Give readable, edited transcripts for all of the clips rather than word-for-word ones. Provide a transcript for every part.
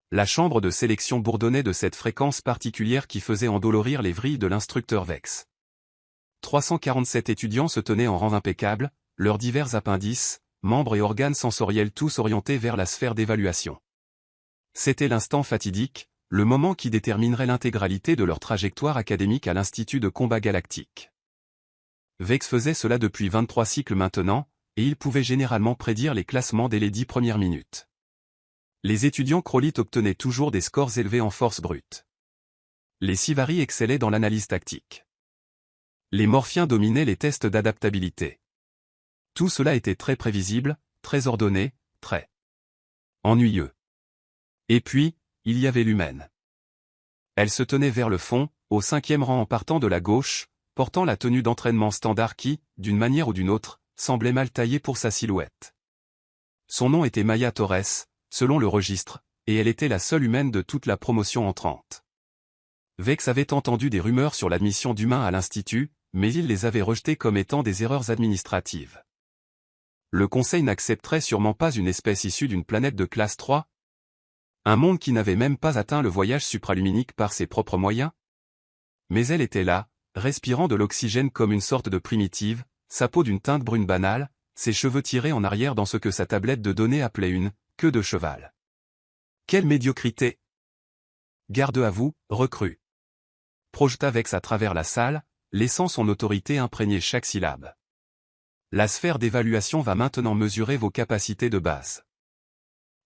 La chambre de sélection bourdonnait de cette fréquence particulière qui faisait endolorir les vrilles de l'instructeur Vex. 347 étudiants se tenaient en rang impeccable, leurs divers appendices, membres et organes sensoriels tous orientés vers la sphère d'évaluation. C'était l'instant fatidique, le moment qui déterminerait l'intégralité de leur trajectoire académique à l'Institut de combat galactique. Vex faisait cela depuis 23 cycles maintenant, et il pouvait généralement prédire les classements dès les 10 premières minutes. Les étudiants Krolite obtenaient toujours des scores élevés en force brute. Les Sivari excellaient dans l'analyse tactique. Les Morphiens dominaient les tests d'adaptabilité. Tout cela était très prévisible, très ordonné, très ennuyeux. Et puis, il y avait l'humaine. Elle se tenait vers le fond, au 5e rang en partant de la gauche, portant la tenue d'entraînement standard qui, d'une manière ou d'une autre, semblait mal taillée pour sa silhouette. Son nom était Maya Torres, selon le registre, et elle était la seule humaine de toute la promotion entrante. Vex avait entendu des rumeurs sur l'admission d'humains à l'Institut, mais il les avait rejetées comme étant des erreurs administratives. Le Conseil n'accepterait sûrement pas une espèce issue d'une planète de classe 3? Un monde qui n'avait même pas atteint le voyage supraluminique par ses propres moyens? Mais elle était là, respirant de l'oxygène comme une sorte de primitive, sa peau d'une teinte brune banale, ses cheveux tirés en arrière dans ce que sa tablette de données appelait une queue de cheval. Quelle médiocrité! Garde à vous, recrue. Projeta Vex à travers la salle, laissant son autorité imprégner chaque syllabe. La sphère d'évaluation va maintenant mesurer vos capacités de base.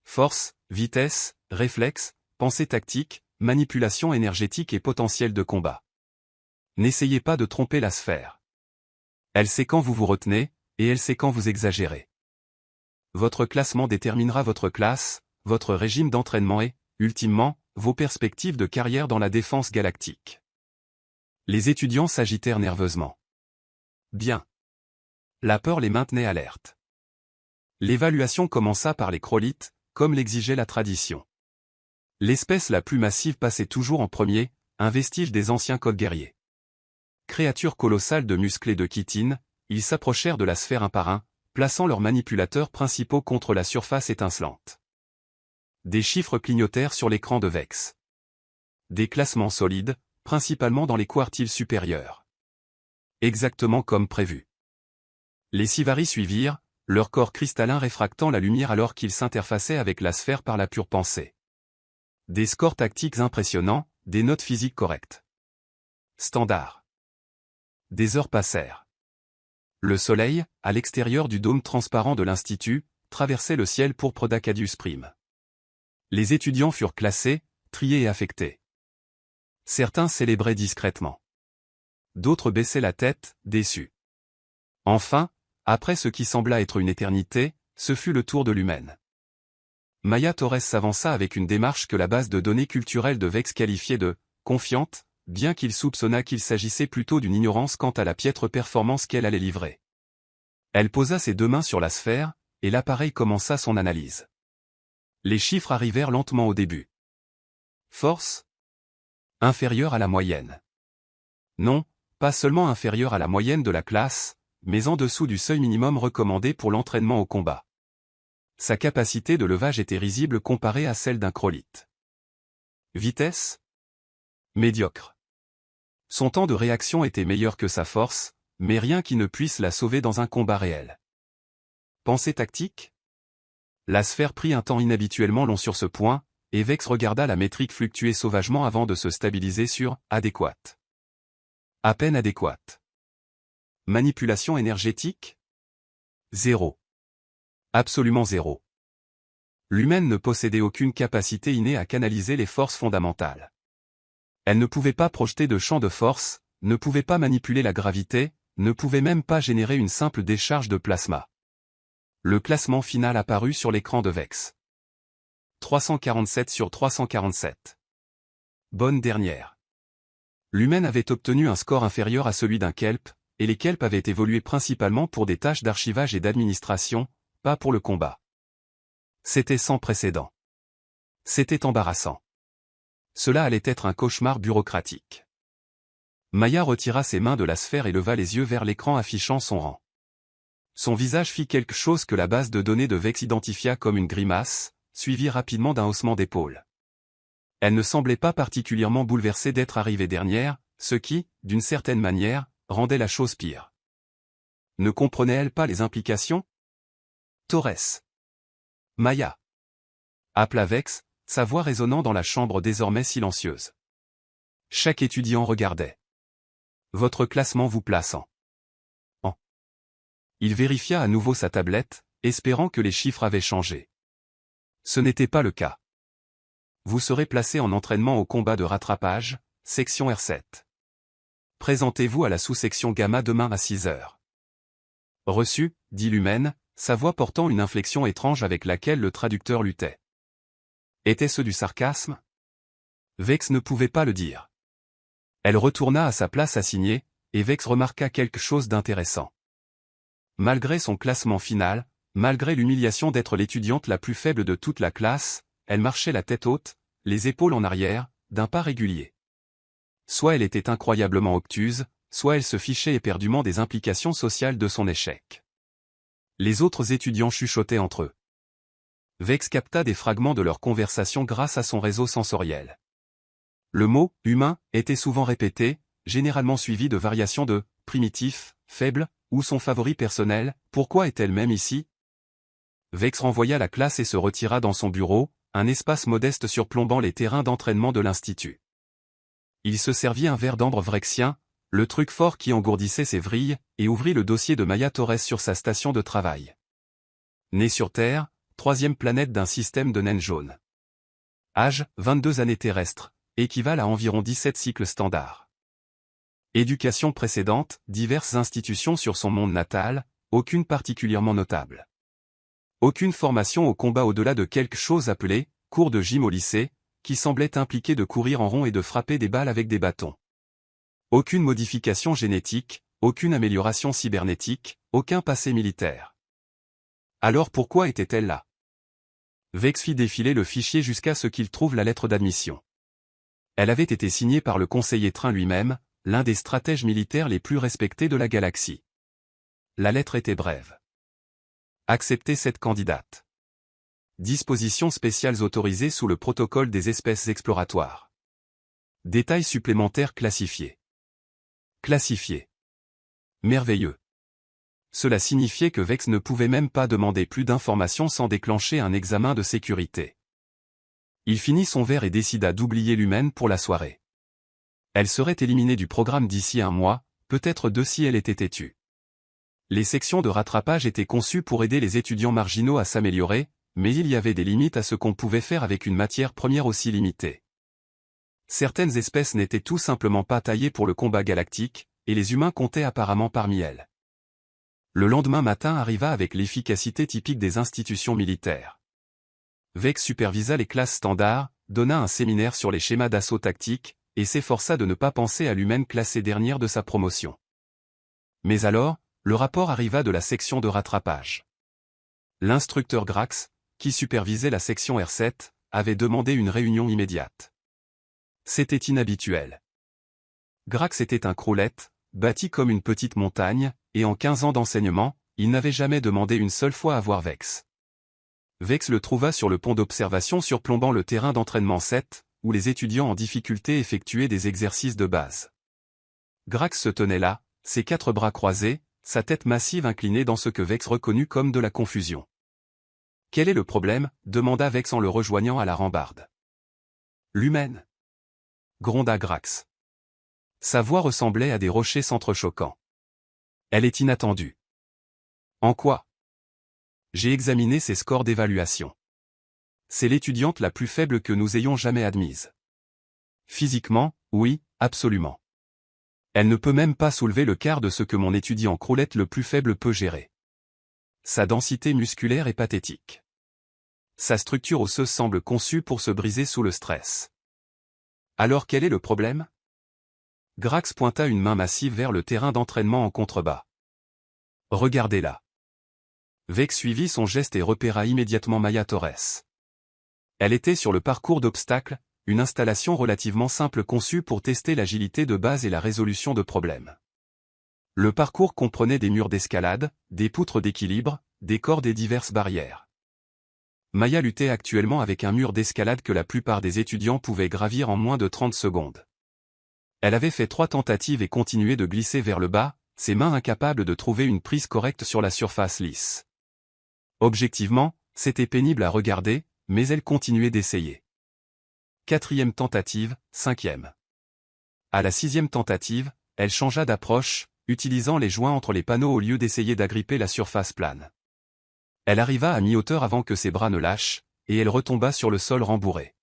Force, vitesse, réflexe, pensée tactique, manipulation énergétique et potentiel de combat. N'essayez pas de tromper la sphère. Elle sait quand vous vous retenez, et elle sait quand vous exagérez. Votre classement déterminera votre classe, votre régime d'entraînement et, ultimement, vos perspectives de carrière dans la défense galactique. Les étudiants s'agitèrent nerveusement. Bien. La peur les maintenait alertes. L'évaluation commença par les Krolites, comme l'exigeait la tradition. L'espèce la plus massive passait toujours en premier, un vestige des anciens codes guerriers. Créatures colossales de muscles et de chitine, ils s'approchèrent de la sphère un par un, plaçant leurs manipulateurs principaux contre la surface étincelante. Des chiffres clignotèrent sur l'écran de Vex. Des classements solides, principalement dans les quartiles supérieurs. Exactement comme prévu. Les Sivari suivirent, leur corps cristallin réfractant la lumière alors qu'ils s'interfaçaient avec la sphère par la pure pensée. Des scores tactiques impressionnants, des notes physiques correctes. Standard. Des heures passèrent. Le soleil, à l'extérieur du dôme transparent de l'Institut, traversait le ciel pourpre d'Acadius Prime. Les étudiants furent classés, triés et affectés. Certains célébraient discrètement. D'autres baissaient la tête, déçus. Enfin, après ce qui sembla être une éternité, ce fut le tour de l'humaine. Maya Torres s'avança avec une démarche que la base de données culturelle de Vex qualifiait de « confiante », bien qu'il soupçonnât qu'il s'agissait plutôt d'une ignorance quant à la piètre performance qu'elle allait livrer. Elle posa ses deux mains sur la sphère, et l'appareil commença son analyse. Les chiffres arrivèrent lentement au début. Force inférieure à la moyenne. Non, pas seulement inférieure à la moyenne de la classe, mais en dessous du seuil minimum recommandé pour l'entraînement au combat. Sa capacité de levage était risible comparée à celle d'un Krolite. Vitesse médiocre. Son temps de réaction était meilleur que sa force, mais rien qui ne puisse la sauver dans un combat réel. Pensée tactique? La sphère prit un temps inhabituellement long sur ce point, et Vex regarda la métrique fluctuer sauvagement avant de se stabiliser sur « adéquate ». À peine adéquate. Manipulation énergétique? 0. Absolument 0. L'humaine ne possédait aucune capacité innée à canaliser les forces fondamentales. Elle ne pouvait pas projeter de champ de force, ne pouvait pas manipuler la gravité, ne pouvait même pas générer une simple décharge de plasma. Le classement final apparut sur l'écran de Vex. 347 sur 347. Bonne dernière. L'humaine avait obtenu un score inférieur à celui d'un kelp, et les kelps avaient évolué principalement pour des tâches d'archivage et d'administration, pas pour le combat. C'était sans précédent. C'était embarrassant. Cela allait être un cauchemar bureaucratique. Maya retira ses mains de la sphère et leva les yeux vers l'écran affichant son rang. Son visage fit quelque chose que la base de données de Vex identifia comme une grimace, suivi rapidement d'un haussement d'épaule. Elle ne semblait pas particulièrement bouleversée d'être arrivée dernière, ce qui, d'une certaine manière, rendait la chose pire. Ne comprenait-elle pas les implications? Torres. Maya. Appela Vex, sa voix résonnant dans la chambre désormais silencieuse. Chaque étudiant regardait. Votre classement vous place en. Il vérifia à nouveau sa tablette, espérant que les chiffres avaient changé. Ce n'était pas le cas. Vous serez placé en entraînement au combat de rattrapage, section R7. Présentez-vous à la sous-section Gamma demain à 6 heures. Reçu, dit Lumen, sa voix portant une inflexion étrange avec laquelle le traducteur luttait. Était-ce du sarcasme? Vex ne pouvait pas le dire. Elle retourna à sa place assignée, et Vex remarqua quelque chose d'intéressant. Malgré son classement final, malgré l'humiliation d'être l'étudiante la plus faible de toute la classe, elle marchait la tête haute, les épaules en arrière, d'un pas régulier. Soit elle était incroyablement obtuse, soit elle se fichait éperdument des implications sociales de son échec. Les autres étudiants chuchotaient entre eux. Vex capta des fragments de leur conversation grâce à son réseau sensoriel. Le mot « humain » était souvent répété, généralement suivi de variations de « primitif »,« faible » ou son favori personnel « pourquoi est-elle même ici ?» Vex renvoya la classe et se retira dans son bureau, un espace modeste surplombant les terrains d'entraînement de l'Institut. Il se servit un verre d'ambre vrexien, le truc fort qui engourdissait ses vrilles, et ouvrit le dossier de Maya Torres sur sa station de travail. Née sur Terre, 3e planète d'un système de naines jaunes. Âge, 22 années terrestres, équivalent à environ 17 cycles standards. Éducation précédente, diverses institutions sur son monde natal, aucune particulièrement notable. Aucune formation au combat au-delà de quelque chose appelé « cours de gym au lycée », qui semblait impliquer de courir en rond et de frapper des balles avec des bâtons. Aucune modification génétique, aucune amélioration cybernétique, aucun passé militaire. Alors pourquoi était-elle là? Vex fit défiler le fichier jusqu'à ce qu'il trouve la lettre d'admission. Elle avait été signée par le conseiller Train lui-même, l'un des stratèges militaires les plus respectés de la galaxie. La lettre était brève. Accepter cette candidate. Dispositions spéciales autorisées sous le protocole des espèces exploratoires. Détails supplémentaires classifiés. Classifiés. Merveilleux. Cela signifiait que Vex ne pouvait même pas demander plus d'informations sans déclencher un examen de sécurité. Il finit son verre et décida d'oublier Lumen pour la soirée. Elle serait éliminée du programme d'ici un mois, peut-être 2 si elle était têtue. Les sections de rattrapage étaient conçues pour aider les étudiants marginaux à s'améliorer, mais il y avait des limites à ce qu'on pouvait faire avec une matière première aussi limitée. Certaines espèces n'étaient tout simplement pas taillées pour le combat galactique, et les humains comptaient apparemment parmi elles. Le lendemain matin arriva avec l'efficacité typique des institutions militaires. Vex supervisa les classes standards, donna un séminaire sur les schémas d'assaut tactique, et s'efforça de ne pas penser à l'humaine classée dernière de sa promotion. Mais alors, le rapport arriva de la section de rattrapage. L'instructeur Grax, qui supervisait la section R7, avait demandé une réunion immédiate. C'était inhabituel. Grax était un croulette, bâti comme une petite montagne, et en 15 ans d'enseignement, il n'avait jamais demandé une seule fois à voir Vex. Vex le trouva sur le pont d'observation surplombant le terrain d'entraînement 7, où les étudiants en difficulté effectuaient des exercices de base. Grax se tenait là, ses 4 bras croisés, sa tête massive inclinée dans ce que Vex reconnut comme de la confusion. « Quel est le problème » demanda Vex en le rejoignant à la rambarde. « L'humaine » gronda Grax. Sa voix ressemblait à des rochers s'entrechoquant. « Elle est inattendue. »« En quoi ?» J'ai examiné ses scores d'évaluation. C'est l'étudiante la plus faible que nous ayons jamais admise. Physiquement, oui, absolument. Elle ne peut même pas soulever le quart de ce que mon étudiant croulette le plus faible peut gérer. Sa densité musculaire est pathétique. Sa structure osseuse semble conçue pour se briser sous le stress. Alors quel est le problème? Grax pointa une main massive vers le terrain d'entraînement en contrebas. Regardez-la. Vex suivit son geste et repéra immédiatement Maya Torres. Elle était sur le parcours d'obstacles, une installation relativement simple conçue pour tester l'agilité de base et la résolution de problèmes. Le parcours comprenait des murs d'escalade, des poutres d'équilibre, des cordes et diverses barrières. Maya luttait actuellement avec un mur d'escalade que la plupart des étudiants pouvaient gravir en moins de 30 secondes. Elle avait fait 3 tentatives et continuait de glisser vers le bas, ses mains incapables de trouver une prise correcte sur la surface lisse. Objectivement, c'était pénible à regarder, mais elle continuait d'essayer. 4e tentative, 5e. À la 6e tentative, elle changea d'approche, utilisant les joints entre les panneaux au lieu d'essayer d'agripper la surface plane. Elle arriva à mi-hauteur avant que ses bras ne lâchent, et elle retomba sur le sol rembourré.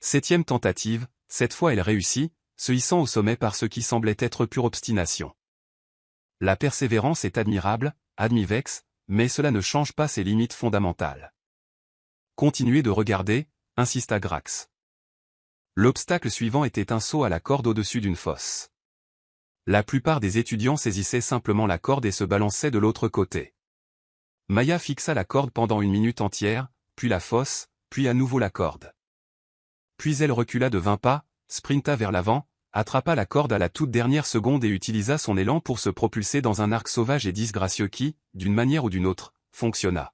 7e tentative, cette fois elle réussit, se hissant au sommet par ce qui semblait être pure obstination. La persévérance est admirable, admit Vex, mais cela ne change pas ses limites fondamentales. Continuez de regarder, insista Grax. L'obstacle suivant était un saut à la corde au-dessus d'une fosse. La plupart des étudiants saisissaient simplement la corde et se balançaient de l'autre côté. Maya fixa la corde pendant 1 minute entière, puis la fosse, puis à nouveau la corde. Puis elle recula de 20 pas, sprinta vers l'avant, attrapa la corde à la toute dernière seconde et utilisa son élan pour se propulser dans un arc sauvage et disgracieux qui, d'une manière ou d'une autre, fonctionna.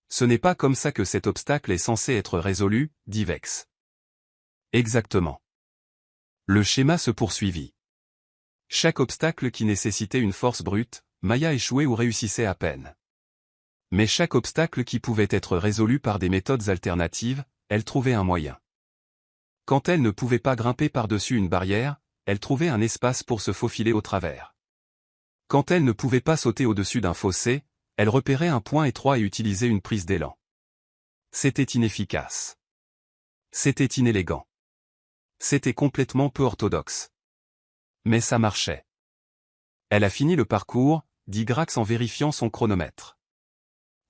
Ce n'est pas comme ça que cet obstacle est censé être résolu, dit Vex. Exactement. Le schéma se poursuivit. Chaque obstacle qui nécessitait une force brute, Maya échouait ou réussissait à peine. Mais chaque obstacle qui pouvait être résolu par des méthodes alternatives, elle trouvait un moyen. Quand elle ne pouvait pas grimper par-dessus une barrière, elle trouvait un espace pour se faufiler au travers. Quand elle ne pouvait pas sauter au-dessus d'un fossé, elle repérait un point étroit et utilisait une prise d'élan. C'était inefficace. C'était inélégant. C'était complètement peu orthodoxe. Mais ça marchait. Elle a fini le parcours, dit Grax en vérifiant son chronomètre.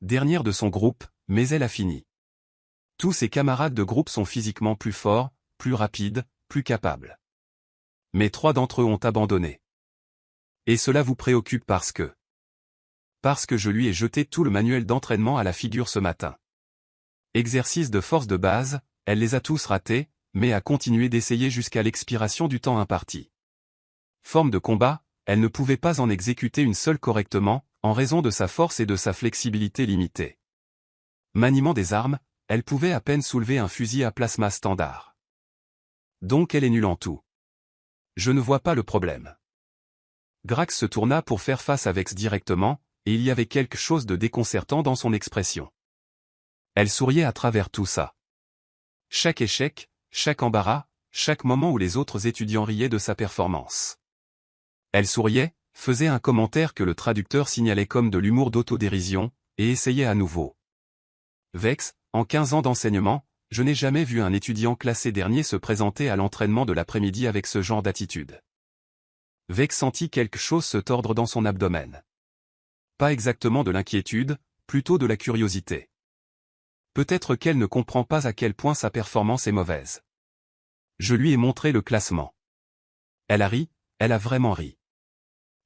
Dernière de son groupe, mais elle a fini. Tous ses camarades de groupe sont physiquement plus forts, plus rapides, plus capables. Mais 3 d'entre eux ont abandonné. Et cela vous préoccupe parce que je lui ai jeté tout le manuel d'entraînement à la figure ce matin. Exercices de force de base, elle les a tous ratés, mais a continué d'essayer jusqu'à l'expiration du temps imparti. Forme de combat, elle ne pouvait pas en exécuter une seule correctement, en raison de sa force et de sa flexibilité limitée. Maniement des armes, elle pouvait à peine soulever un fusil à plasma standard. Donc elle est nulle en tout. Je ne vois pas le problème. Grax se tourna pour faire face à Vex directement, et il y avait quelque chose de déconcertant dans son expression. Elle souriait à travers tout ça. Chaque échec, chaque embarras, chaque moment où les autres étudiants riaient de sa performance. Elle souriait, faisait un commentaire que le traducteur signalait comme de l'humour d'autodérision, et essayait à nouveau. Vex, en 15 ans d'enseignement, je n'ai jamais vu un étudiant classé dernier se présenter à l'entraînement de l'après-midi avec ce genre d'attitude. Vex sentit quelque chose se tordre dans son abdomen. Pas exactement de l'inquiétude, plutôt de la curiosité. Peut-être qu'elle ne comprend pas à quel point sa performance est mauvaise. Je lui ai montré le classement. Elle a ri, elle a vraiment ri.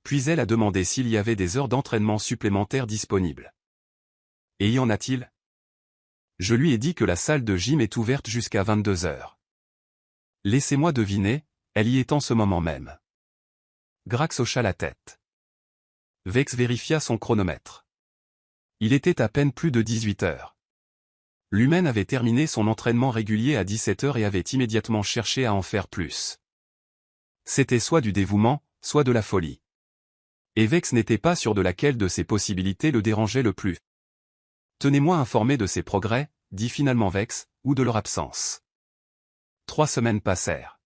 Puis elle a demandé s'il y avait des heures d'entraînement supplémentaires disponibles. Et y en a-t-il? Je lui ai dit que la salle de gym est ouverte jusqu'à 22 heures. Laissez-moi deviner, elle y est en ce moment même. Grax hocha la tête. Vex vérifia son chronomètre. Il était à peine plus de 18 heures. L'humaine avait terminé son entraînement régulier à 17 heures et avait immédiatement cherché à en faire plus. C'était soit du dévouement, soit de la folie. Et Vex n'était pas sûr de laquelle de ces possibilités le dérangeait le plus. Tenez-moi informé de ses progrès, dit finalement Vex, ou de leur absence. 3 semaines passèrent.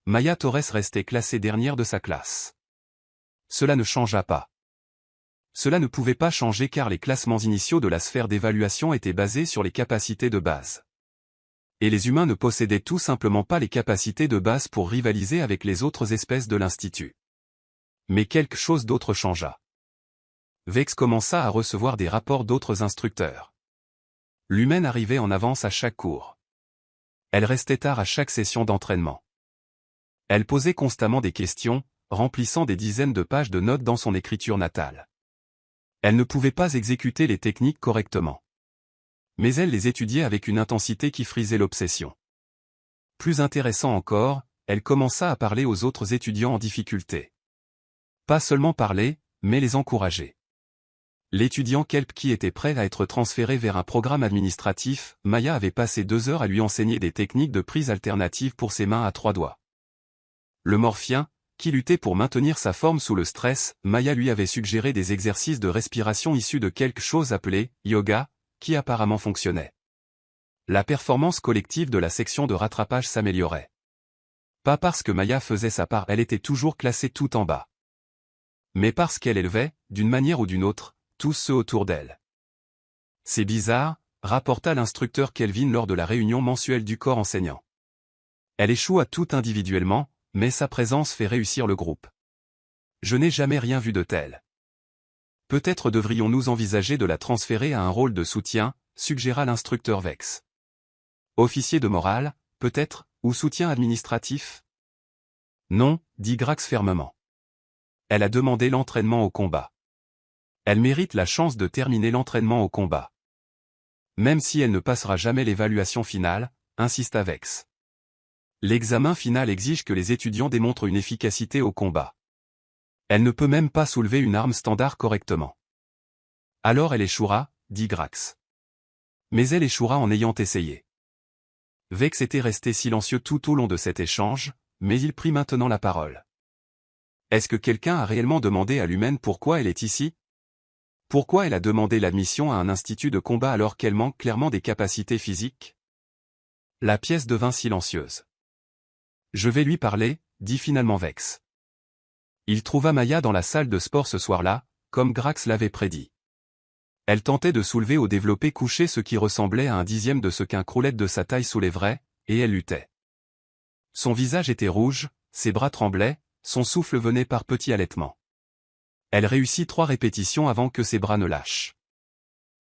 Maya Torres restait classée dernière de sa classe. Cela ne changea pas. Cela ne pouvait pas changer car les classements initiaux de la sphère d'évaluation étaient basés sur les capacités de base. Et les humains ne possédaient tout simplement pas les capacités de base pour rivaliser avec les autres espèces de l'Institut. Mais quelque chose d'autre changea. Vex commença à recevoir des rapports d'autres instructeurs. L'humaine arrivait en avance à chaque cours. Elle restait tard à chaque session d'entraînement. Elle posait constamment des questions, remplissant des dizaines de pages de notes dans son écriture natale. Elle ne pouvait pas exécuter les techniques correctement. Mais elle les étudiait avec une intensité qui frisait l'obsession. Plus intéressant encore, elle commença à parler aux autres étudiants en difficulté. Pas seulement parler, mais les encourager. L'étudiant Kelp qui était prêt à être transféré vers un programme administratif, Maya avait passé 2 heures à lui enseigner des techniques de prise alternative pour ses mains à 3 doigts. Le morphien, qui luttait pour maintenir sa forme sous le stress, Maya lui avait suggéré des exercices de respiration issus de quelque chose appelé « yoga », qui apparemment fonctionnait. La performance collective de la section de rattrapage s'améliorait. Pas parce que Maya faisait sa part, elle était toujours classée tout en bas. Mais parce qu'elle élevait, d'une manière ou d'une autre, tous ceux autour d'elle. C'est bizarre, rapporta l'instructeur Kelvin lors de la réunion mensuelle du corps enseignant. Elle échoue à tout individuellement, mais sa présence fait réussir le groupe. Je n'ai jamais rien vu de tel. Peut-être devrions-nous envisager de la transférer à un rôle de soutien, suggéra l'instructeur Vex. Officier de morale, peut-être, ou soutien administratif? Non, dit Grax fermement. Elle a demandé l'entraînement au combat. Elle mérite la chance de terminer l'entraînement au combat. Même si elle ne passera jamais l'évaluation finale, insista Vex. L'examen final exige que les étudiants démontrent une efficacité au combat. Elle ne peut même pas soulever une arme standard correctement. Alors elle échouera, dit Grax. Mais elle échouera en ayant essayé. Vex était resté silencieux tout au long de cet échange, mais il prit maintenant la parole. Est-ce que quelqu'un a réellement demandé à l'humaine pourquoi elle est ici? Pourquoi elle a demandé l'admission à un institut de combat alors qu'elle manque clairement des capacités physiques? La pièce devint silencieuse. Je vais lui parler, dit finalement Vex. Il trouva Maya dans la salle de sport ce soir-là, comme Grax l'avait prédit. Elle tentait de soulever au développé couché ce qui ressemblait à un dixième de ce qu'un croulette de sa taille soulèverait, et elle luttait. Son visage était rouge, ses bras tremblaient, son souffle venait par petits halètements. Elle réussit 3 répétitions avant que ses bras ne lâchent.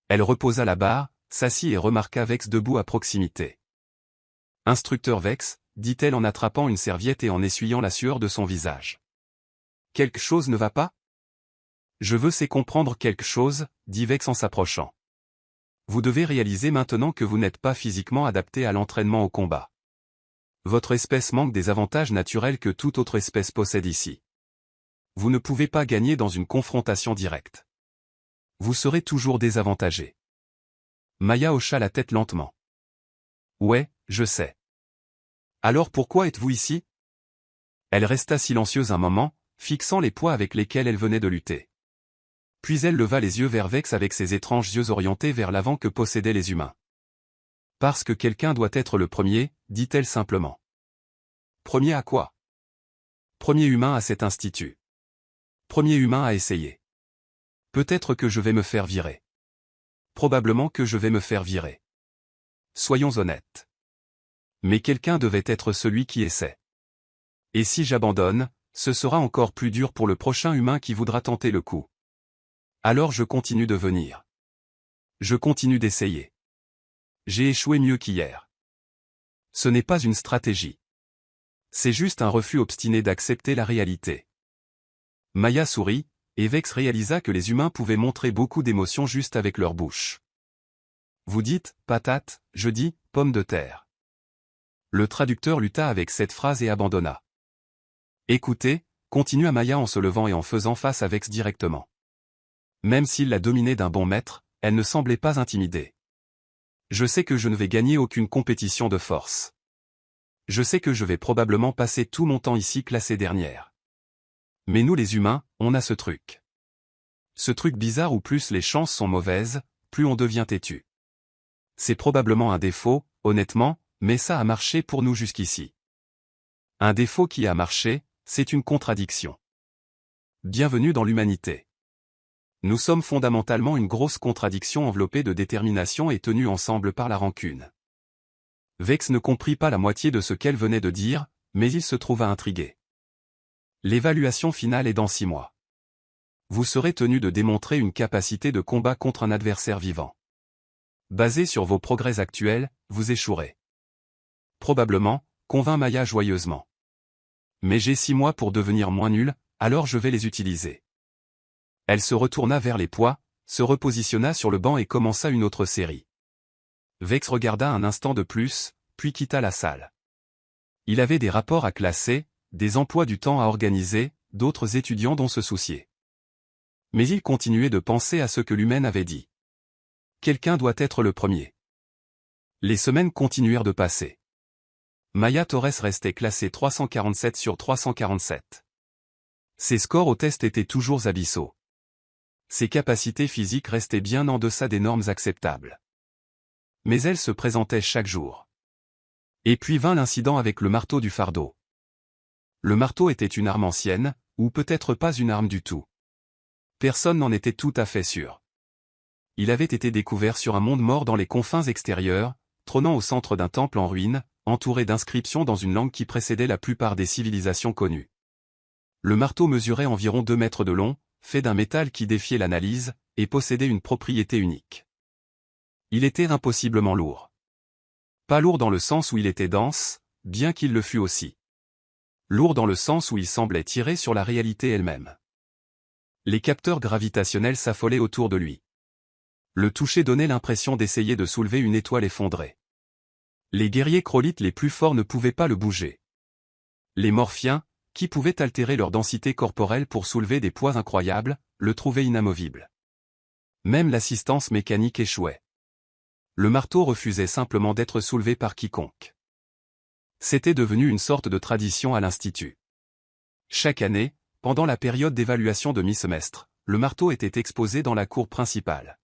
Elle reposa la barre, s'assit et remarqua Vex debout à proximité. Instructeur Vex, dit-elle en attrapant une serviette et en essuyant la sueur de son visage. Quelque chose ne va pas? Je veux c'est comprendre quelque chose, dit Vex en s'approchant. Vous devez réaliser maintenant que vous n'êtes pas physiquement adapté à l'entraînement au combat. Votre espèce manque des avantages naturels que toute autre espèce possède ici. Vous ne pouvez pas gagner dans une confrontation directe. Vous serez toujours désavantagé. Maya hocha la tête lentement. Ouais, je sais. Alors pourquoi êtes-vous ici? Elle resta silencieuse un moment, fixant les poids avec lesquels elle venait de lutter. Puis elle leva les yeux vers Vex avec ses étranges yeux orientés vers l'avant que possédaient les humains. Parce que quelqu'un doit être le premier, dit-elle simplement. Premier à quoi? Premier humain à cet institut. Premier humain à essayer. Peut-être que je vais me faire virer. Probablement que je vais me faire virer. Soyons honnêtes. Mais quelqu'un devait être celui qui essaie. Et si j'abandonne, ce sera encore plus dur pour le prochain humain qui voudra tenter le coup. Alors je continue de venir. Je continue d'essayer. J'ai échoué mieux qu'hier. Ce n'est pas une stratégie. C'est juste un refus obstiné d'accepter la réalité. Maya sourit, et Vex réalisa que les humains pouvaient montrer beaucoup d'émotions juste avec leur bouche. Vous dites, patate, je dis, pomme de terre. Le traducteur lutta avec cette phrase et abandonna. Écoutez, continua Maya en se levant et en faisant face à Vex directement. Même s'il la dominait d'un bon maître, elle ne semblait pas intimidée. Je sais que je ne vais gagner aucune compétition de force. Je sais que je vais probablement passer tout mon temps ici classé dernière. Mais nous les humains, on a ce truc. Ce truc bizarre où plus les chances sont mauvaises, plus on devient têtu. C'est probablement un défaut, honnêtement, mais ça a marché pour nous jusqu'ici. Un défaut qui a marché, c'est une contradiction. Bienvenue dans l'humanité. Nous sommes fondamentalement une grosse contradiction enveloppée de détermination et tenue ensemble par la rancune. Vex ne comprit pas la moitié de ce qu'elle venait de dire, mais il se trouva intrigué. L'évaluation finale est dans 6 mois. Vous serez tenu de démontrer une capacité de combat contre un adversaire vivant. Basé sur vos progrès actuels, vous échouerez. Probablement, convint Maya joyeusement. Mais j'ai 6 mois pour devenir moins nul, alors je vais les utiliser. Elle se retourna vers les poids, se repositionna sur le banc et commença une autre série. Vex regarda un instant de plus, puis quitta la salle. Il avait des rapports à classer, des emplois du temps à organiser, d'autres étudiants dont se soucier. Mais il continuait de penser à ce que l'humaine avait dit. Quelqu'un doit être le premier. Les semaines continuèrent de passer. Maya Torres restait classée 347 sur 347. Ses scores au test étaient toujours abyssaux. Ses capacités physiques restaient bien en deçà des normes acceptables. Mais elle se présentait chaque jour. Et puis vint l'incident avec le marteau du fardeau. Le marteau était une arme ancienne, ou peut-être pas une arme du tout. Personne n'en était tout à fait sûr. Il avait été découvert sur un monde mort dans les confins extérieurs, trônant au centre d'un temple en ruine, entouré d'inscriptions dans une langue qui précédait la plupart des civilisations connues. Le marteau mesurait environ 2 mètres de long, fait d'un métal qui défiait l'analyse, et possédait une propriété unique. Il était impossiblement lourd. Pas lourd dans le sens où il était dense, bien qu'il le fût aussi. Lourd dans le sens où il semblait tirer sur la réalité elle-même. Les capteurs gravitationnels s'affolaient autour de lui. Le toucher donnait l'impression d'essayer de soulever une étoile effondrée. Les guerriers Krollites les plus forts ne pouvaient pas le bouger. Les Morphiens, qui pouvaient altérer leur densité corporelle pour soulever des poids incroyables, le trouvaient inamovible. Même l'assistance mécanique échouait. Le marteau refusait simplement d'être soulevé par quiconque. C'était devenu une sorte de tradition à l'Institut. Chaque année, pendant la période d'évaluation de mi-semestre, le marteau était exposé dans la cour principale.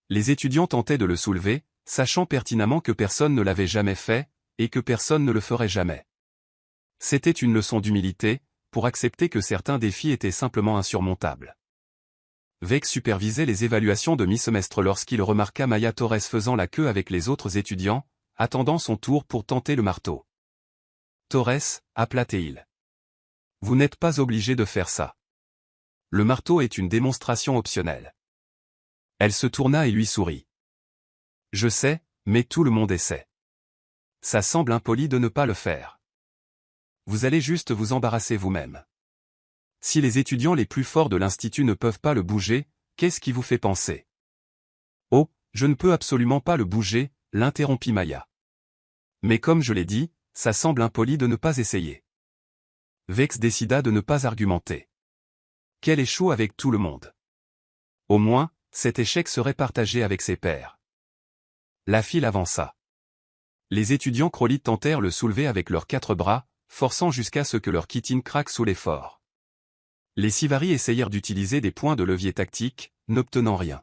Les étudiants tentaient de le soulever, sachant pertinemment que personne ne l'avait jamais fait, et que personne ne le ferait jamais. C'était une leçon d'humilité, pour accepter que certains défis étaient simplement insurmontables. Vex supervisait les évaluations de mi-semestre lorsqu'il remarqua Maya Torres faisant la queue avec les autres étudiants, attendant son tour pour tenter le marteau. « Torres, appela-t-il. Vous n'êtes pas obligé de faire ça. Le marteau est une démonstration optionnelle. » Elle se tourna et lui sourit. « Je sais, mais tout le monde essaie. Ça semble impoli de ne pas le faire. Vous allez juste vous embarrasser vous-même. Si les étudiants les plus forts de l'Institut ne peuvent pas le bouger, qu'est-ce qui vous fait penser? » « Oh, je ne peux absolument pas le bouger, » l'interrompit Maya. « Mais comme je l'ai dit, ça semble impoli de ne pas essayer. » Vex décida de ne pas argumenter. Qu'elle échoue avec tout le monde. Au moins, cet échec serait partagé avec ses pairs. La file avança. Les étudiants Krollites tentèrent le soulever avec leurs 4 bras, forçant jusqu'à ce que leur chitine craque sous l'effort. Les Sivari essayèrent d'utiliser des points de levier tactiques, n'obtenant rien.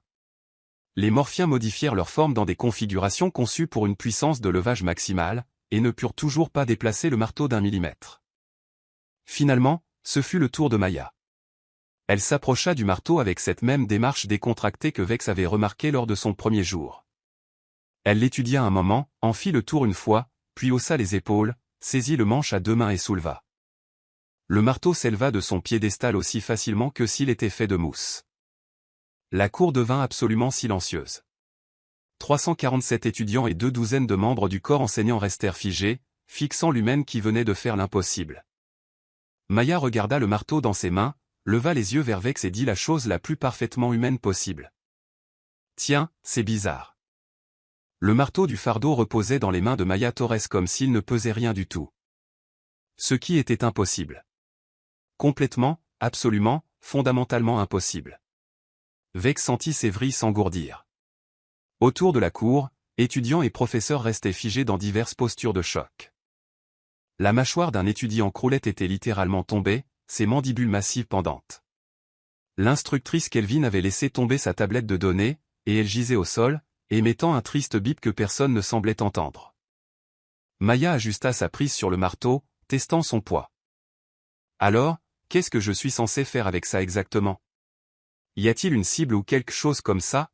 Les Morphiens modifièrent leur forme dans des configurations conçues pour une puissance de levage maximale, et ne purent toujours pas déplacer le marteau d'1 millimètre. Finalement, ce fut le tour de Maya. Elle s'approcha du marteau avec cette même démarche décontractée que Vex avait remarquée lors de son premier jour. Elle l'étudia un moment, en fit le tour une fois, puis haussa les épaules, saisit le manche à 2 mains et souleva. Le marteau s'éleva de son piédestal aussi facilement que s'il était fait de mousse. La cour devint absolument silencieuse. 347 étudiants et 2 douzaines de membres du corps enseignant restèrent figés, fixant l'humaine qui venait de faire l'impossible. Maya regarda le marteau dans ses mains, leva les yeux vers Vex et dit la chose la plus parfaitement humaine possible. « Tiens, c'est bizarre. » Le marteau du fardeau reposait dans les mains de Maya Torres comme s'il ne pesait rien du tout. Ce qui était impossible. Complètement, absolument, fondamentalement impossible. Vex sentit ses vrilles s'engourdir. Autour de la cour, étudiants et professeurs restaient figés dans diverses postures de choc. La mâchoire d'un étudiant Croulette était littéralement tombée, ses mandibules massives pendantes. L'instructrice Kelvin avait laissé tomber sa tablette de données, et elle gisait au sol, émettant un triste bip que personne ne semblait entendre. Maya ajusta sa prise sur le marteau, testant son poids. « Alors, qu'est-ce que je suis censé faire avec ça exactement? Y a-t-il une cible ou quelque chose comme ça? »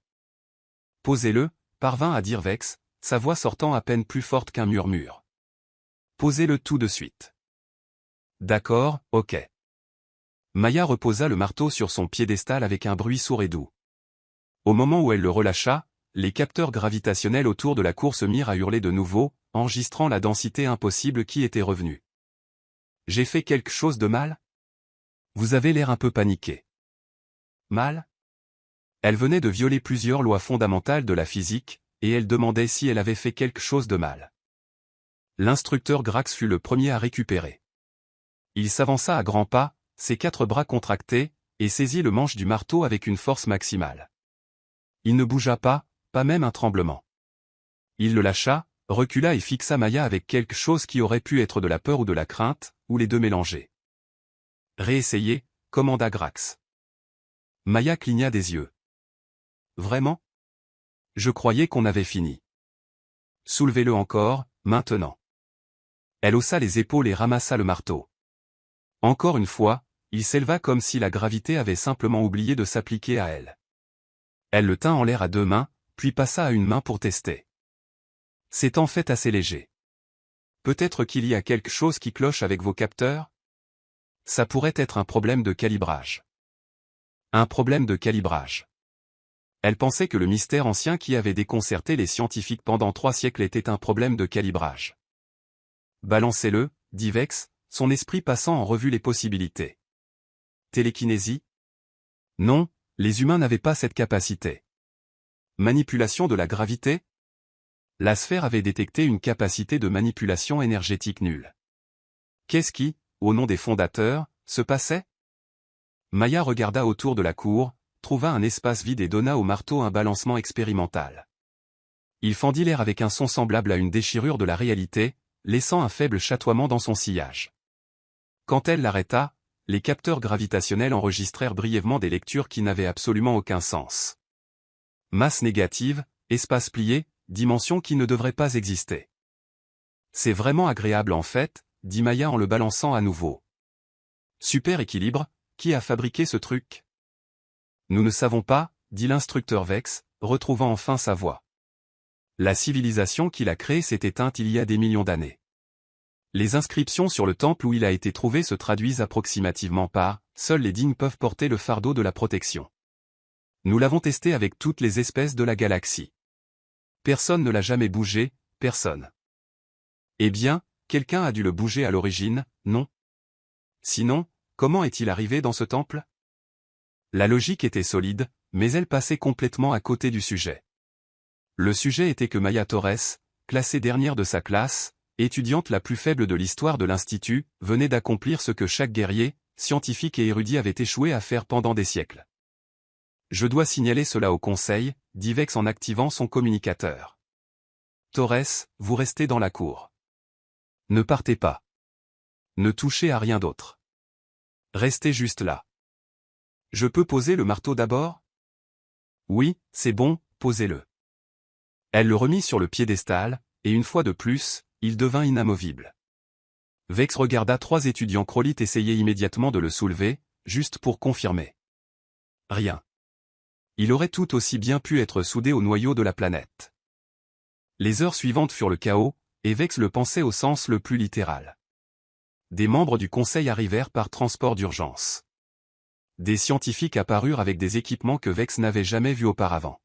« Posez-le, parvint à dire Vex, sa voix sortant à peine plus forte qu'un murmure. « Posez-le tout de suite. »« D'accord, ok. » Maya reposa le marteau sur son piédestal avec un bruit sourd et doux. Au moment où elle le relâcha, les capteurs gravitationnels autour de la cour se mirent à hurler de nouveau, enregistrant la densité impossible qui était revenue. « J'ai fait quelque chose de mal? Vous avez l'air un peu paniqué. »« Mal ?» Elle venait de violer plusieurs lois fondamentales de la physique, et elle demandait si elle avait fait quelque chose de mal. L'instructeur Grax fut le premier à récupérer. Il s'avança à grands pas, ses 4 bras contractés, et saisit le manche du marteau avec une force maximale. Il ne bougea pas même un tremblement. Il le lâcha, recula et fixa Maya avec quelque chose qui aurait pu être de la peur ou de la crainte, ou les deux mélangés. Réessayez, commanda Grax. Maya cligna des yeux. Vraiment? Je croyais qu'on avait fini. Soulevez-le encore, maintenant. Elle haussa les épaules et ramassa le marteau. Encore une fois, il s'éleva comme si la gravité avait simplement oublié de s'appliquer à elle. Elle le tint en l'air à deux mains, puis passa à une main pour tester. C'est en fait assez léger. Peut-être qu'il y a quelque chose qui cloche avec vos capteurs? Ça pourrait être un problème de calibrage. Un problème de calibrage. Elle pensait que le mystère ancien qui avait déconcerté les scientifiques pendant 3 siècles était un problème de calibrage. Balancez-le, dit Vex, son esprit passant en revue les possibilités. Télékinésie? Non, les humains n'avaient pas cette capacité. Manipulation de la gravité? La sphère avait détecté une capacité de manipulation énergétique nulle. Qu'est-ce qui, au nom des fondateurs, se passait? Maya regarda autour de la cour, trouva un espace vide et donna au marteau un balancement expérimental. Il fendit l'air avec un son semblable à une déchirure de la réalité, laissant un faible chatoiement dans son sillage. Quand elle l'arrêta, les capteurs gravitationnels enregistrèrent brièvement des lectures qui n'avaient absolument aucun sens. Masse négative, espace plié, dimension qui ne devrait pas exister. C'est vraiment agréable en fait, dit Maya en le balançant à nouveau. Super équilibre, qui a fabriqué ce truc? Nous ne savons pas, dit l'instructeur Vex, retrouvant enfin sa voix. La civilisation qu'il a créée s'est éteinte il y a des millions d'années. Les inscriptions sur le temple où il a été trouvé se traduisent approximativement par « Seuls les dignes peuvent porter le fardeau de la protection ». Nous l'avons testé avec toutes les espèces de la galaxie. Personne ne l'a jamais bougé, personne. Eh bien, quelqu'un a dû le bouger à l'origine, non? Sinon, comment est-il arrivé dans ce temple? La logique était solide, mais elle passait complètement à côté du sujet. Le sujet était que Maya Torres, classée dernière de sa classe, étudiante la plus faible de l'histoire de l'Institut, venait d'accomplir ce que chaque guerrier, scientifique et érudit avait échoué à faire pendant des siècles. Je dois signaler cela au conseil, dit Vex en activant son communicateur. Torres, vous restez dans la cour. Ne partez pas. Ne touchez à rien d'autre. Restez juste là. Je peux poser le marteau d'abord? Oui, c'est bon, posez-le. Elle le remit sur le piédestal, et une fois de plus, il devint inamovible. Vex regarda 3 étudiants Crolite essayer immédiatement de le soulever, juste pour confirmer. Rien. Il aurait tout aussi bien pu être soudé au noyau de la planète. Les heures suivantes furent le chaos, et Vex le pensait au sens le plus littéral. Des membres du conseil arrivèrent par transport d'urgence. Des scientifiques apparurent avec des équipements que Vex n'avait jamais vus auparavant.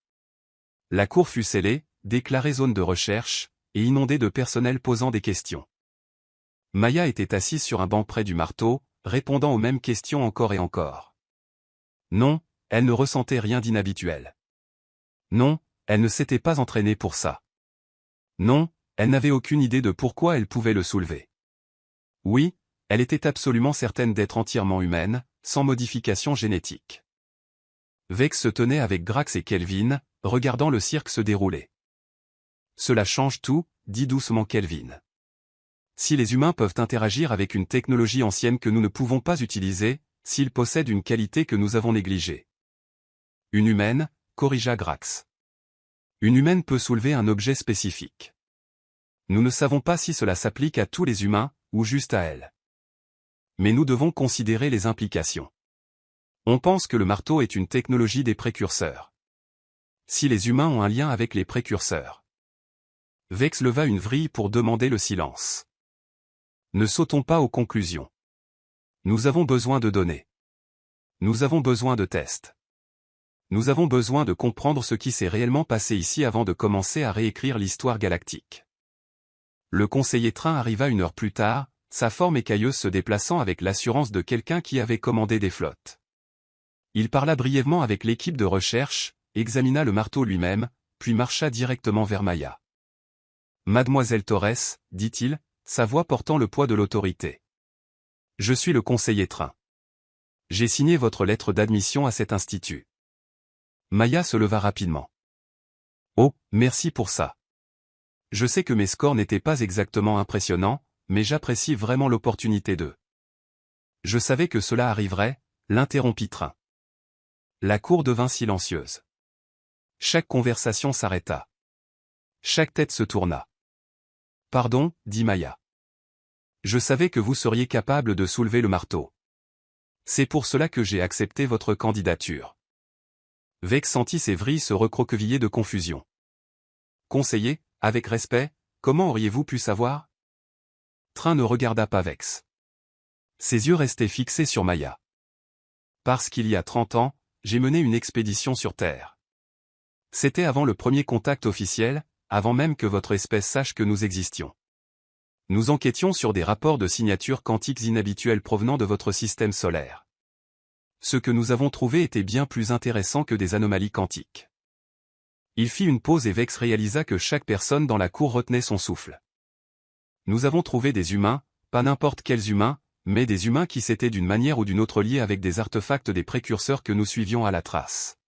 La cour fut scellée, déclarée zone de recherche, et inondée de personnel posant des questions. Maya était assise sur un banc près du marteau, répondant aux mêmes questions encore et encore. Non, elle ne ressentait rien d'inhabituel. Non, elle ne s'était pas entraînée pour ça. Non, elle n'avait aucune idée de pourquoi elle pouvait le soulever. Oui, elle était absolument certaine d'être entièrement humaine, sans modification génétique. Vex se tenait avec Grax et Kelvin, regardant le cirque se dérouler. Cela change tout, dit doucement Kelvin. Si les humains peuvent interagir avec une technologie ancienne que nous ne pouvons pas utiliser, s'ils possèdent une qualité que nous avons négligée. Une humaine, corrigea Grax. Une humaine peut soulever un objet spécifique. Nous ne savons pas si cela s'applique à tous les humains, ou juste à elle. Mais nous devons considérer les implications. On pense que le marteau est une technologie des précurseurs. Si les humains ont un lien avec les précurseurs. Vex leva une vrille pour demander le silence. Ne sautons pas aux conclusions. Nous avons besoin de données. Nous avons besoin de tests. Nous avons besoin de comprendre ce qui s'est réellement passé ici avant de commencer à réécrire l'histoire galactique. Le conseiller train arriva 1 heure plus tard, sa forme écailleuse se déplaçant avec l'assurance de quelqu'un qui avait commandé des flottes. Il parla brièvement avec l'équipe de recherche, examina le marteau lui-même, puis marcha directement vers Maya. Mademoiselle Torres, dit-il, sa voix portant le poids de l'autorité. Je suis le conseiller train. J'ai signé votre lettre d'admission à cet institut. Maya se leva rapidement. Oh, merci pour ça. Je sais que mes scores n'étaient pas exactement impressionnants, mais j'apprécie vraiment l'opportunité de. Je savais que cela arriverait, l'interrompit Trin. La cour devint silencieuse. Chaque conversation s'arrêta. Chaque tête se tourna. Pardon, dit Maya. Je savais que vous seriez capable de soulever le marteau. C'est pour cela que j'ai accepté votre candidature. Vex sentit ses vrilles se recroqueviller de confusion. Conseiller, avec respect, comment auriez-vous pu savoir? Trin ne regarda pas Vex. Ses yeux restaient fixés sur Maya. Parce qu'il y a 30 ans, j'ai mené une expédition sur Terre. C'était avant le premier contact officiel, avant même que votre espèce sache que nous existions. Nous enquêtions sur des rapports de signatures quantiques inhabituels provenant de votre système solaire. Ce que nous avons trouvé était bien plus intéressant que des anomalies quantiques. Il fit une pause et Vex réalisa que chaque personne dans la cour retenait son souffle. Nous avons trouvé des humains, pas n'importe quels humains, mais des humains qui s'étaient d'une manière ou d'une autre liés avec des artefacts des précurseurs que nous suivions à la trace.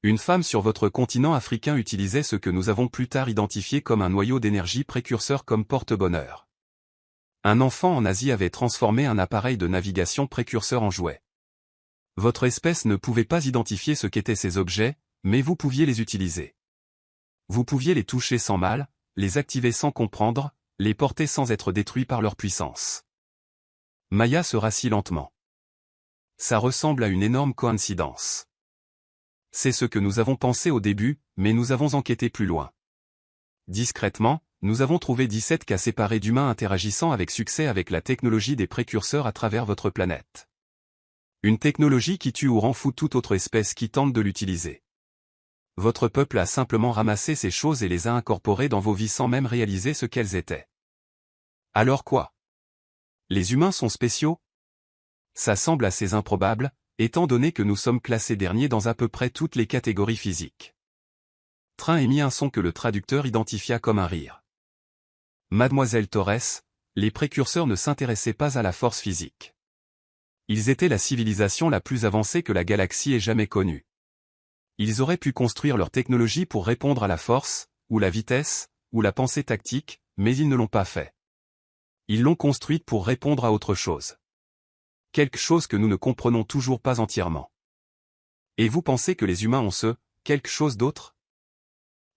Une femme sur votre continent africain utilisait ce que nous avons plus tard identifié comme un noyau d'énergie précurseur comme porte-bonheur. Un enfant en Asie avait transformé un appareil de navigation précurseur en jouet. Votre espèce ne pouvait pas identifier ce qu'étaient ces objets, mais vous pouviez les utiliser. Vous pouviez les toucher sans mal, les activer sans comprendre, les porter sans être détruits par leur puissance. Maya se rassit lentement. Ça ressemble à une énorme coïncidence. C'est ce que nous avons pensé au début, mais nous avons enquêté plus loin. Discrètement, nous avons trouvé 17 cas séparés d'humains interagissant avec succès avec la technologie des précurseurs à travers votre planète. Une technologie qui tue ou rend fou toute autre espèce qui tente de l'utiliser. Votre peuple a simplement ramassé ces choses et les a incorporées dans vos vies sans même réaliser ce qu'elles étaient. Alors quoi? Les humains sont spéciaux? Ça semble assez improbable, étant donné que nous sommes classés derniers dans à peu près toutes les catégories physiques. Trin émit un son que le traducteur identifia comme un rire. Mademoiselle Torres, les précurseurs ne s'intéressaient pas à la force physique. Ils étaient la civilisation la plus avancée que la galaxie ait jamais connue. Ils auraient pu construire leur technologie pour répondre à la force, ou la vitesse, ou la pensée tactique, mais ils ne l'ont pas fait. Ils l'ont construite pour répondre à autre chose. Quelque chose que nous ne comprenons toujours pas entièrement. Et vous pensez que les humains ont quelque chose d'autre?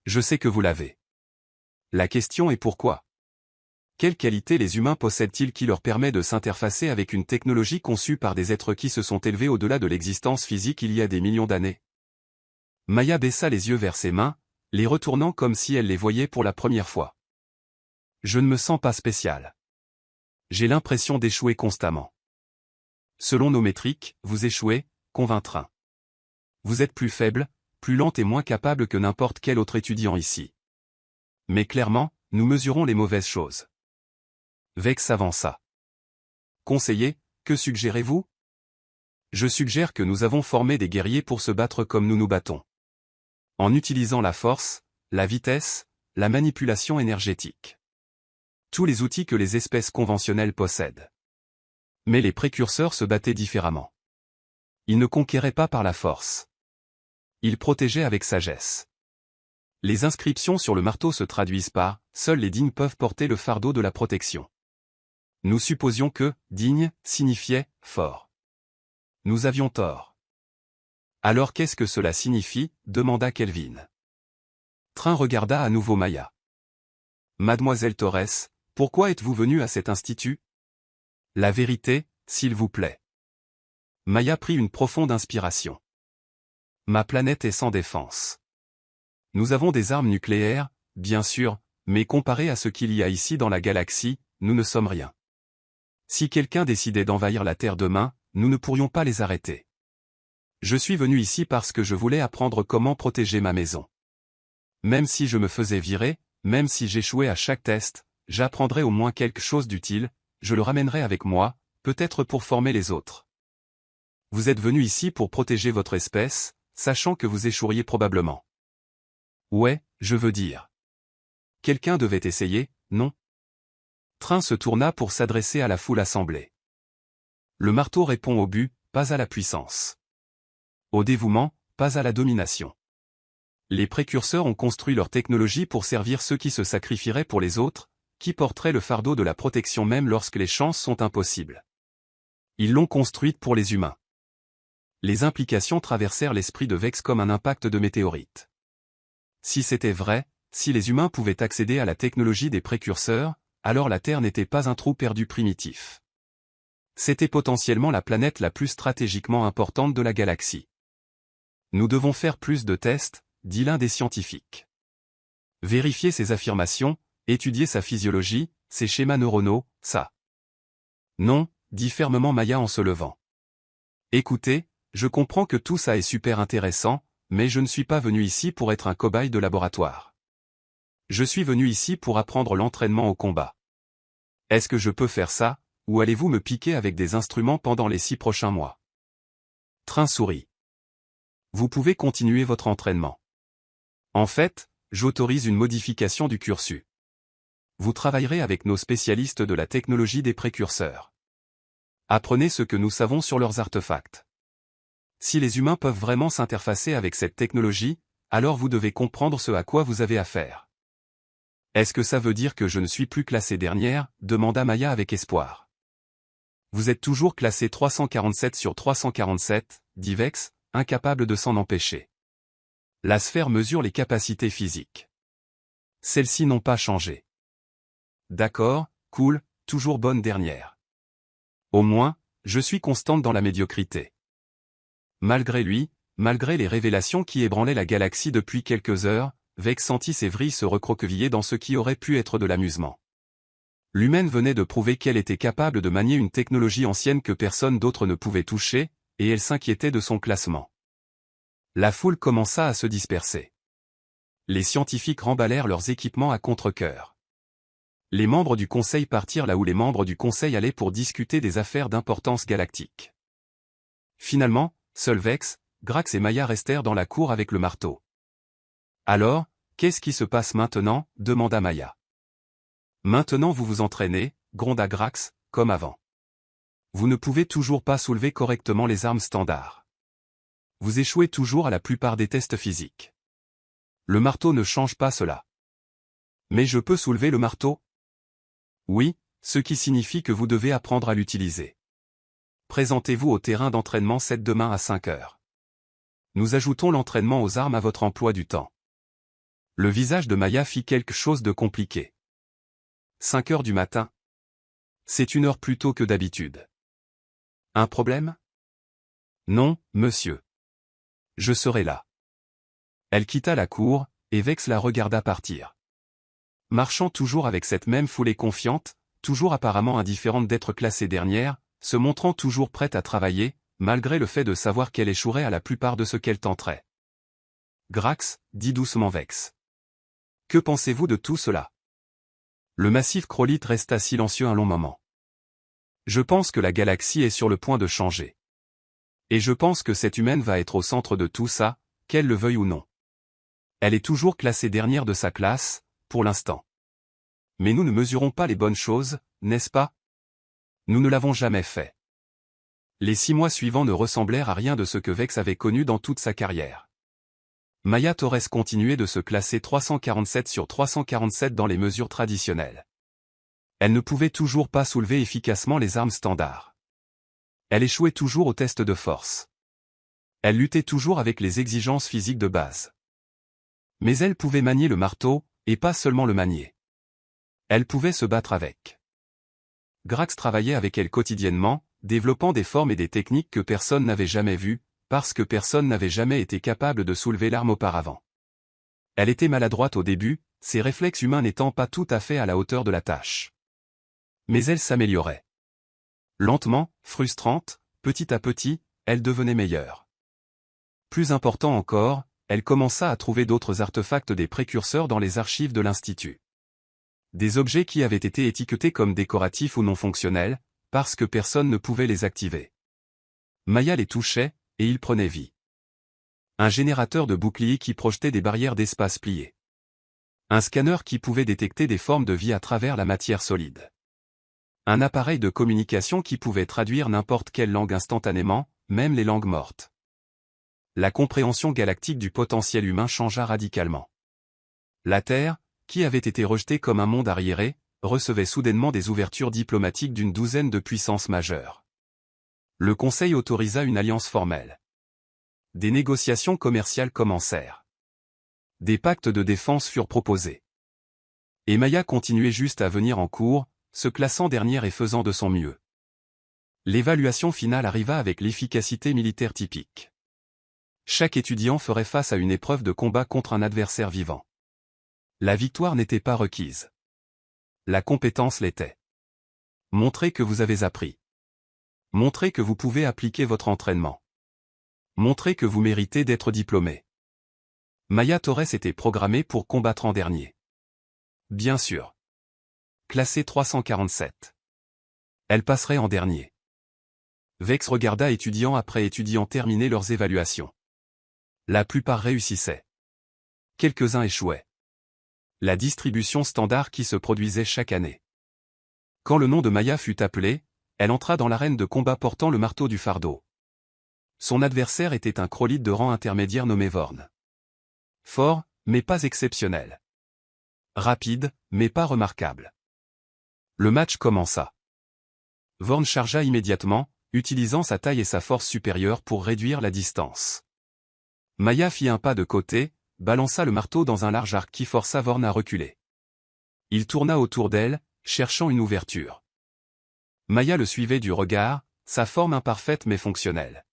Je sais que vous l'avez. La question est pourquoi? Quelle qualité les humains possèdent-ils qui leur permet de s'interfacer avec une technologie conçue par des êtres qui se sont élevés au-delà de l'existence physique il y a des millions d'années? Maya baissa les yeux vers ses mains, les retournant comme si elle les voyait pour la première fois. Je ne me sens pas spécial. J'ai l'impression d'échouer constamment. Selon nos métriques, vous échouez, convint Trin. Vous êtes plus faible, plus lente et moins capable que n'importe quel autre étudiant ici. Mais clairement, nous mesurons les mauvaises choses. Vex avança. Conseiller, que suggérez-vous? Je suggère que nous avons formé des guerriers pour se battre comme nous nous battons. En utilisant la force, la vitesse, la manipulation énergétique. Tous les outils que les espèces conventionnelles possèdent. Mais les précurseurs se battaient différemment. Ils ne conquéraient pas par la force. Ils protégeaient avec sagesse. Les inscriptions sur le marteau se traduisent par « Seuls les dignes peuvent porter le fardeau de la protection ». Nous supposions que « digne » signifiait « fort ». Nous avions tort. Alors qu'est-ce que cela signifie? Demanda Kelvin. Trin regarda à nouveau Maya. Mademoiselle Torres, pourquoi êtes-vous venue à cet institut? La vérité, s'il vous plaît. Maya prit une profonde inspiration. Ma planète est sans défense. Nous avons des armes nucléaires, bien sûr, mais comparé à ce qu'il y a ici dans la galaxie, nous ne sommes rien. Si quelqu'un décidait d'envahir la Terre demain, nous ne pourrions pas les arrêter. Je suis venu ici parce que je voulais apprendre comment protéger ma maison. Même si je me faisais virer, même si j'échouais à chaque test, j'apprendrais au moins quelque chose d'utile, je le ramènerai avec moi, peut-être pour former les autres. Vous êtes venu ici pour protéger votre espèce, sachant que vous échoueriez probablement. Ouais, je veux dire. Quelqu'un devait essayer, non? Trin se tourna pour s'adresser à la foule assemblée. Le marteau répond au but, pas à la puissance. Au dévouement, pas à la domination. Les précurseurs ont construit leur technologie pour servir ceux qui se sacrifieraient pour les autres, qui porteraient le fardeau de la protection même lorsque les chances sont impossibles. Ils l'ont construite pour les humains. Les implications traversèrent l'esprit de Vex comme un impact de météorite. Si c'était vrai, si les humains pouvaient accéder à la technologie des précurseurs, alors la Terre n'était pas un trou perdu primitif. C'était potentiellement la planète la plus stratégiquement importante de la galaxie. Nous devons faire plus de tests, dit l'un des scientifiques. Vérifier ses affirmations, étudier sa physiologie, ses schémas neuronaux, ça. Non, dit fermement Maya en se levant. Écoutez, je comprends que tout ça est super intéressant, mais je ne suis pas venu ici pour être un cobaye de laboratoire. Je suis venu ici pour apprendre l'entraînement au combat. Est-ce que je peux faire ça, ou allez-vous me piquer avec des instruments pendant les 6 prochains mois? Train sourit. Vous pouvez continuer votre entraînement. En fait, j'autorise une modification du cursus. Vous travaillerez avec nos spécialistes de la technologie des précurseurs. Apprenez ce que nous savons sur leurs artefacts. Si les humains peuvent vraiment s'interfacer avec cette technologie, alors vous devez comprendre ce à quoi vous avez affaire. Est-ce que ça veut dire que je ne suis plus classée dernière? Demanda Maya avec espoir. Vous êtes toujours classé 347 sur 347, dit Vex, incapable de s'en empêcher. La sphère mesure les capacités physiques. Celles-ci n'ont pas changé. D'accord, cool, toujours bonne dernière. Au moins, je suis constante dans la médiocrité. Malgré lui, malgré les révélations qui ébranlaient la galaxie depuis quelques heures, Vex sentit ses vrilles se recroqueviller dans ce qui aurait pu être de l'amusement. L'humaine venait de prouver qu'elle était capable de manier une technologie ancienne que personne d'autre ne pouvait toucher, et elle s'inquiétait de son classement. La foule commença à se disperser. Les scientifiques remballèrent leurs équipements à contre-cœur. Les membres du conseil partirent là où les membres du conseil allaient pour discuter des affaires d'importance galactique. Finalement, seuls Vex, Grax et Maya restèrent dans la cour avec le marteau. Alors, qu'est-ce qui se passe maintenant? Demanda Maya. Maintenant vous vous entraînez, gronda Grax, comme avant. Vous ne pouvez toujours pas soulever correctement les armes standards. Vous échouez toujours à la plupart des tests physiques. Le marteau ne change pas cela. Mais je peux soulever le marteau? Oui, ce qui signifie que vous devez apprendre à l'utiliser. Présentez-vous au terrain d'entraînement demain à 5 heures. Nous ajoutons l'entraînement aux armes à votre emploi du temps. Le visage de Maya fit quelque chose de compliqué. 5 heures du matin. C'est 1 heure plus tôt que d'habitude. Un problème? Non, monsieur. Je serai là. Elle quitta la cour, et Vex la regarda partir. Marchant toujours avec cette même foulée confiante, toujours apparemment indifférente d'être classée dernière, se montrant toujours prête à travailler, malgré le fait de savoir qu'elle échouerait à la plupart de ce qu'elle tenterait. Grax, dit doucement Vex. Que pensez-vous de tout cela? Le massif Krolite resta silencieux un long moment. Je pense que la galaxie est sur le point de changer. Et je pense que cette humaine va être au centre de tout ça, qu'elle le veuille ou non. Elle est toujours classée dernière de sa classe, pour l'instant. Mais nous ne mesurons pas les bonnes choses, n'est-ce pas? Nous ne l'avons jamais fait. Les 6 mois suivants ne ressemblèrent à rien de ce que Vex avait connu dans toute sa carrière. Maya Torres continuait de se classer 347 sur 347 dans les mesures traditionnelles. Elle ne pouvait toujours pas soulever efficacement les armes standards. Elle échouait toujours aux tests de force. Elle luttait toujours avec les exigences physiques de base. Mais elle pouvait manier le marteau, et pas seulement le manier. Elle pouvait se battre avec. Grax travaillait avec elle quotidiennement, développant des formes et des techniques que personne n'avait jamais vues, parce que personne n'avait jamais été capable de soulever l'arme auparavant. Elle était maladroite au début, ses réflexes humains n'étant pas tout à fait à la hauteur de la tâche. Mais elle s'améliorait. Lentement, frustrante, petit à petit, elle devenait meilleure. Plus important encore, elle commença à trouver d'autres artefacts des précurseurs dans les archives de l'Institut. Des objets qui avaient été étiquetés comme décoratifs ou non fonctionnels, parce que personne ne pouvait les activer. Maya les touchait, et ils prenaient vie. Un générateur de boucliers qui projetait des barrières d'espace pliées. Un scanner qui pouvait détecter des formes de vie à travers la matière solide. Un appareil de communication qui pouvait traduire n'importe quelle langue instantanément, même les langues mortes. La compréhension galactique du potentiel humain changea radicalement. La Terre, qui avait été rejetée comme un monde arriéré, recevait soudainement des ouvertures diplomatiques d'une douzaine de puissances majeures. Le Conseil autorisa une alliance formelle. Des négociations commerciales commencèrent. Des pactes de défense furent proposés. Et Maya continuait juste à venir en cours, se classant dernière et faisant de son mieux. L'évaluation finale arriva avec l'efficacité militaire typique. Chaque étudiant ferait face à une épreuve de combat contre un adversaire vivant. La victoire n'était pas requise. La compétence l'était. Montrez que vous avez appris. Montrez que vous pouvez appliquer votre entraînement. Montrez que vous méritez d'être diplômé. Maya Torres était programmée pour combattre en dernier. Bien sûr. Classée 347. Elle passerait en dernier. Vex regarda étudiant après étudiant terminer leurs évaluations. La plupart réussissaient. Quelques-uns échouaient. La distribution standard qui se produisait chaque année. Quand le nom de Maya fut appelé, elle entra dans l'arène de combat portant le marteau du fardeau. Son adversaire était un Krolite de rang intermédiaire nommé Vorn. Fort, mais pas exceptionnel. Rapide, mais pas remarquable. Le match commença. Vorn chargea immédiatement, utilisant sa taille et sa force supérieure pour réduire la distance. Maya fit un pas de côté, balança le marteau dans un large arc qui força Vorn à reculer. Il tourna autour d'elle, cherchant une ouverture. Maya le suivait du regard, sa forme imparfaite mais fonctionnelle.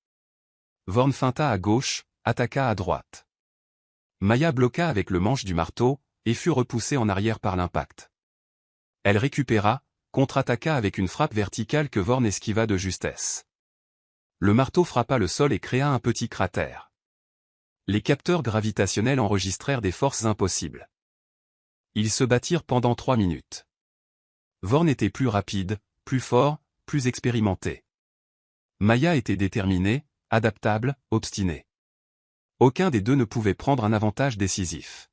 Vorn feinta à gauche, attaqua à droite. Maya bloqua avec le manche du marteau, et fut repoussée en arrière par l'impact. Elle récupéra, contre-attaqua avec une frappe verticale que Vorn esquiva de justesse. Le marteau frappa le sol et créa un petit cratère. Les capteurs gravitationnels enregistrèrent des forces impossibles. Ils se battirent pendant 3 minutes. Vorn était plus rapide, plus fort, plus expérimenté. Maya était déterminée, adaptable, obstinée. Aucun des deux ne pouvait prendre un avantage décisif.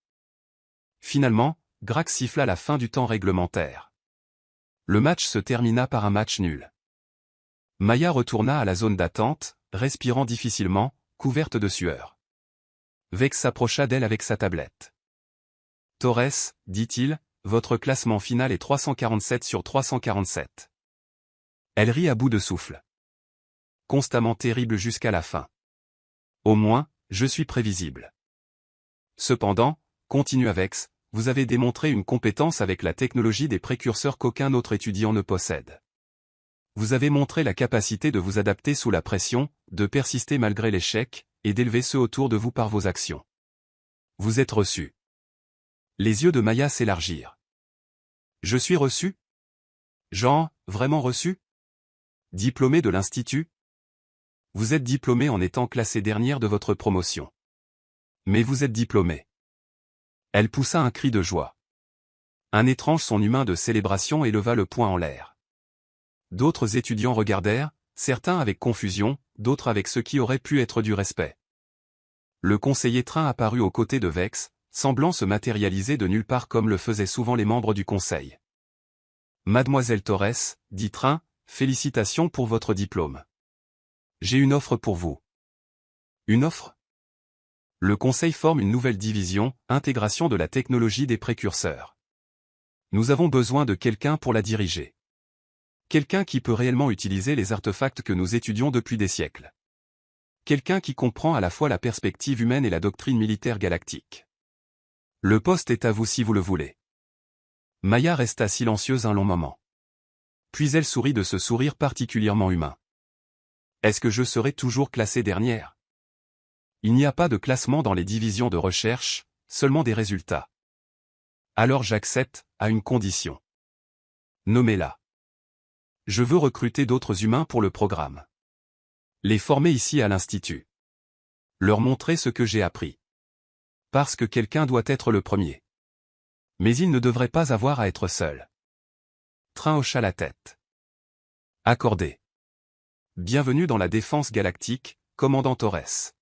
Finalement, Grax siffla la fin du temps réglementaire. Le match se termina par un match nul. Maya retourna à la zone d'attente, respirant difficilement, couverte de sueur. Vex s'approcha d'elle avec sa tablette. « Torres, dit-il, votre classement final est 347 sur 347. » Elle rit à bout de souffle. Constamment terrible jusqu'à la fin. Au moins, je suis prévisible. Cependant, continua Vex, vous avez démontré une compétence avec la technologie des précurseurs qu'aucun autre étudiant ne possède. Vous avez montré la capacité de vous adapter sous la pression, de persister malgré l'échec, et d'élever ceux autour de vous par vos actions. Vous êtes reçu. Les yeux de Maya s'élargirent. Je suis reçu? Jean, vraiment reçu? Diplômé de l'Institut? Vous êtes diplômé en étant classé dernière de votre promotion. Mais vous êtes diplômé. Elle poussa un cri de joie. Un étrange son humain de célébration éleva le poing en l'air. D'autres étudiants regardèrent, certains avec confusion, d'autres avec ce qui aurait pu être du respect. Le conseiller Train apparut aux côtés de Vex, semblant se matérialiser de nulle part comme le faisaient souvent les membres du conseil. Mademoiselle Torres, dit Train, félicitations pour votre diplôme. J'ai une offre pour vous. Une offre? Le conseil forme une nouvelle division, intégration de la technologie des précurseurs. Nous avons besoin de quelqu'un pour la diriger. Quelqu'un qui peut réellement utiliser les artefacts que nous étudions depuis des siècles. Quelqu'un qui comprend à la fois la perspective humaine et la doctrine militaire galactique. Le poste est à vous si vous le voulez. Maya resta silencieuse un long moment. Puis elle sourit de ce sourire particulièrement humain. Est-ce que je serai toujours classée dernière? Il n'y a pas de classement dans les divisions de recherche, seulement des résultats. Alors j'accepte, à une condition. Nommez-la. Je veux recruter d'autres humains pour le programme. Les former ici à l'Institut. Leur montrer ce que j'ai appris. Parce que quelqu'un doit être le premier. Mais il ne devrait pas avoir à être seul. Train hocha la tête. Accordé. Bienvenue dans la défense galactique, commandant Torres.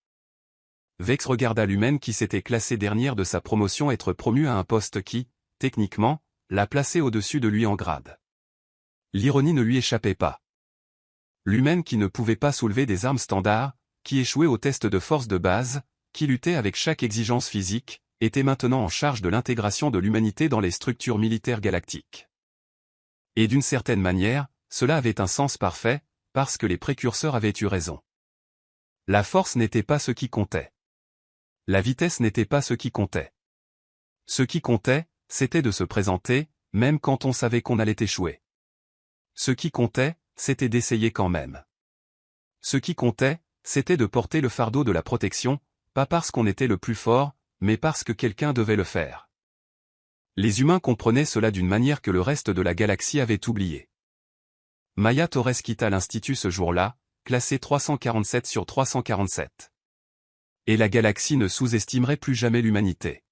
Vex regarda l'humaine qui s'était classée dernière de sa promotion être promue à un poste qui, techniquement, l'a placée au-dessus de lui en grade. L'ironie ne lui échappait pas. l'humaine qui ne pouvait pas soulever des armes standards, qui échouait au test de force de base, qui luttait avec chaque exigence physique, était maintenant en charge de l'intégration de l'humanité dans les structures militaires galactiques. Et d'une certaine manière, cela avait un sens parfait, parce que les précurseurs avaient eu raison. La force n'était pas ce qui comptait. La vitesse n'était pas ce qui comptait. Ce qui comptait, c'était de se présenter, même quand on savait qu'on allait échouer. Ce qui comptait, c'était d'essayer quand même. Ce qui comptait, c'était de porter le fardeau de la protection, pas parce qu'on était le plus fort, mais parce que quelqu'un devait le faire. Les humains comprenaient cela d'une manière que le reste de la galaxie avait oublié. Maya Torres quitta l'Institut ce jour-là, classé 347 sur 347. Et la galaxie ne sous-estimerait plus jamais l'humanité.